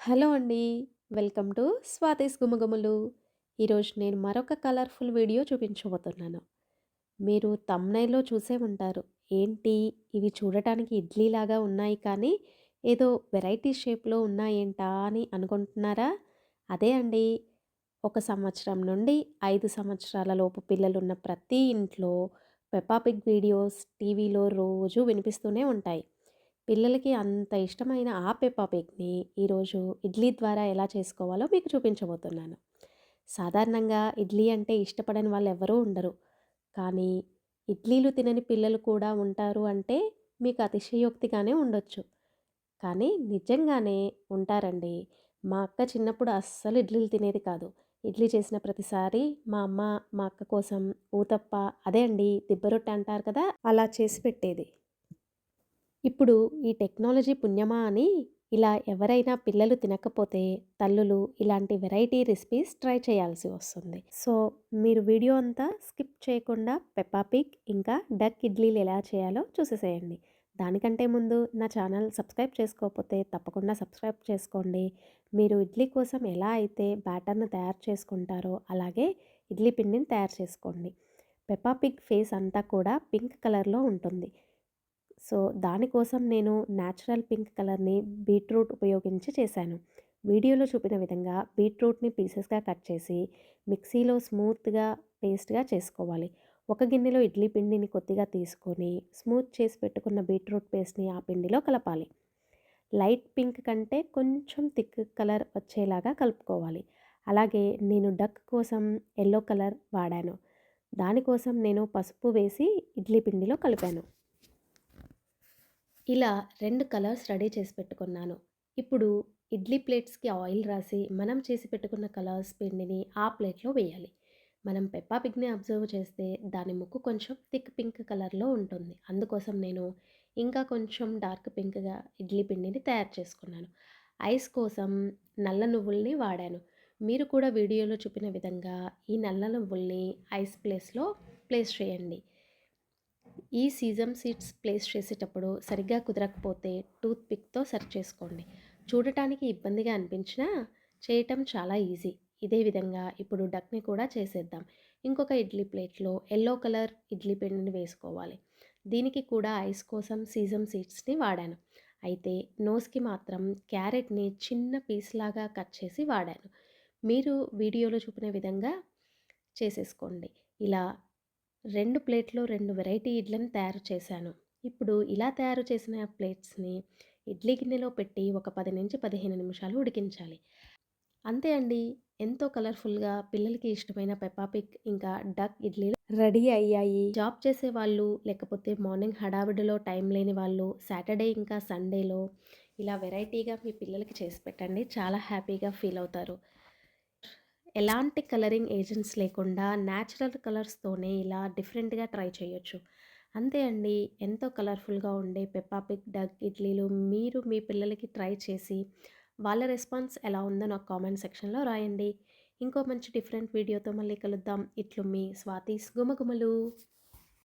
Hello అండి. Welcome to Swathi's Gumagumalu. ఈరోజు నేను మరొక కలర్‌ఫుల్ వీడియో చూపించబోతున్నాను. మీరు థంబ్‌నెయిల్‌లో చూసే ఉంటారు. ఏంటి ఇవి చూడటానికి ఇడ్లీలాగా ఉన్నాయి కానీ ఏదో వెరైటీ షేప్‌లో ఉన్నాయేంటా అని అనుకుంటున్నారా? అదే అండి. 1 సంవత్సరం నుండి 5 సంవత్సరాల లోపు పిల్లలున్న ప్రతి ఇంట్లో పెప్పా పిగ్ వీడియోస్ టీవీలో రోజూ వినిపిస్తూనే ఉంటాయి. పిల్లలకి అంత ఇష్టమైన ఆ పెప్పా పిగ్‌ని ఈరోజు ఇడ్లీ ద్వారా ఎలా చేసుకోవాలో మీకు చూపించబోతున్నాను. సాధారణంగా ఇడ్లీ అంటే ఇష్టపడని వాళ్ళెవ్వరూ ఉండరు. కానీ ఇడ్లీలు తినని పిల్లలు కూడా ఉంటారు అంటే మీకు అతిశయోక్తిగానే ఉండొచ్చు. కానీ నిజంగానే ఉంటారండి. మా అక్క చిన్నప్పుడు అస్సలు ఇడ్లీలు తినేది కాదు. ఇడ్లీ చేసిన ప్రతిసారి మా అమ్మ మా అక్క కోసం ఊతప్ప అదే అండి దిబ్బ రొట్టె అంటారు కదా! అలా చేసి పెట్టేది. ఇప్పుడు ఈ టెక్నాలజీ పుణ్యమా అని ఇలా ఎవరైనా పిల్లలు తినకపోతే తల్లులు ఇలాంటి వెరైటీ రెసిపీస్ ట్రై చేయాల్సి వస్తుంది. సో, మీరు వీడియో అంతా స్కిప్ చేయకుండా పెప్పా పిగ్ ఇంకా డక్ ఇడ్లీలు ఎలా చేయాలో చూసేసేయండి. దానికంటే ముందు నా ఛానల్ సబ్స్క్రైబ్ చేసుకోకపోతే తప్పకుండా సబ్స్క్రైబ్ చేసుకోండి. మీరు ఇడ్లీ కోసం ఎలా అయితే బ్యాటర్‌ని తయారు చేసుకుంటారో అలాగే ఇడ్లీ పిండిని తయారు చేసుకోండి. పెప్పా పిగ్ ఫేస్ అంతా కూడా పింక్ కలర్‌లో ఉంటుంది. సో, దానికోసం నేను న్యాచురల్ పింక్ కలర్‌ని బీట్రూట్ ఉపయోగించి చేశాను. వీడియోలో చూపిన విధంగా బీట్రూట్‌ని పీసెస్‌గా కట్ చేసి మిక్సీలో స్మూత్‌గా పేస్ట్‌గా చేసుకోవాలి. ఒక గిన్నెలో ఇడ్లీ పిండిని కొద్దిగా తీసుకొని స్మూత్ చేసి పెట్టుకున్న బీట్రూట్ పేస్ట్‌ని ఆ పిండిలో కలపాలి. లైట్ పింక్ కంటే కొంచెం థిక్ కలర్ వచ్చేలాగా కలుపుకోవాలి. అలాగే నేను డక్ కోసం యెల్లో కలర్ వాడాను. దానికోసం నేను పసుపు వేసి ఇడ్లీ పిండిలో కలిపాను. ఇలా 2 కలర్స్ రెడీ చేసి పెట్టుకున్నాను. ఇప్పుడు ఇడ్లీ ప్లేట్స్‌కి ఆయిల్ రాసి, మనం చేసి పెట్టుకున్న కలర్స్ పిండిని ఆ ప్లేట్‌లో వేయాలి. మనం పెప్పా పిగ్‌ని అబ్జర్వ్ చేస్తే దాని ముక్కు కొంచెం థిక్ పింక్ కలర్‌లో ఉంటుంది. అందుకోసం నేను ఇంకా కొంచెం డార్క్ పింక్‌గా ఇడ్లీ పిండిని తయారు చేసుకున్నాను. ఐస్ కోసం నల్ల నువ్వుల్ని వాడాను. మీరు కూడా వీడియోలో చూపిన విధంగా ఈ నల్ల నువ్వుల్ని ఐస్ ప్లేస్ చేయండి. ఈ సీజమ్ సీడ్స్ ప్లేస్ చేసేటప్పుడు సరిగ్గా కుదరకపోతే టూత్ పిక్‌తో సరి చేసుకోండి. చూడటానికి ఇబ్బందిగా అనిపించినా చేయటం చాలా ఈజీ. ఇదే విధంగా ఇప్పుడు డక్‌ని కూడా చేసేద్దాం. ఇంకొక ఇడ్లీ ప్లేట్‌లో యెల్లో కలర్ ఇడ్లీ పిండిని వేసుకోవాలి. దీనికి కూడా ఐస్ కోసం సీజమ్ సీడ్స్‌ని వాడాను. అయితే నోస్‌కి మాత్రం క్యారెట్‌ని చిన్న పీస్‌లాగా కట్ చేసి వాడాను. మీరు వీడియోలో చూపిన విధంగా చేసేసుకోండి. ఇలా 2 ప్లేట్‌లో 2 వెరైటీ ఇడ్లీని తయారు చేశాను. ఇప్పుడు ఇలా తయారు చేసిన ప్లేట్స్‌ని ఇడ్లీ గిన్నెలో పెట్టి ఒక 10-15 నిమిషాలు ఉడికించాలి. అంతే అండి. ఎంతో కలర్‌ఫుల్‌గా పిల్లలకి ఇష్టమైన పెప్పా పిగ్ ఇంకా డక్ ఇడ్లీలు రెడీ అయ్యాయి. జాబ్ చేసేవాళ్ళు లేకపోతే మార్నింగ్ హడావిడిలో టైం లేని వాళ్ళు సాటర్‌డే ఇంకా సండేలో ఇలా వెరైటీగా మీ పిల్లలకి చేసి పెట్టండి. చాలా హ్యాపీగా ఫీల్ అవుతారు. ఎలాంటి కలరింగ్ ఏజెంట్స్ లేకుండా న్యాచురల్ కలర్స్తోనే ఇలా డిఫరెంట్‌గా ట్రై చేయొచ్చు. అంతే అండి. ఎంతో కలర్‌ఫుల్‌గా ఉండే పెప్పా పిగ్ డక్ ఇడ్లీలు మీరు మీ పిల్లలకి ట్రై చేసి వాళ్ళ రెస్పాన్స్ ఎలా ఉందో నాకు కామెంట్ సెక్షన్‌లో రాయండి. ఇంకో మంచి డిఫరెంట్ వీడియోతో మళ్ళీ కలుద్దాం. ఇట్లు మీ స్వాతీస్ గుమగుమలు.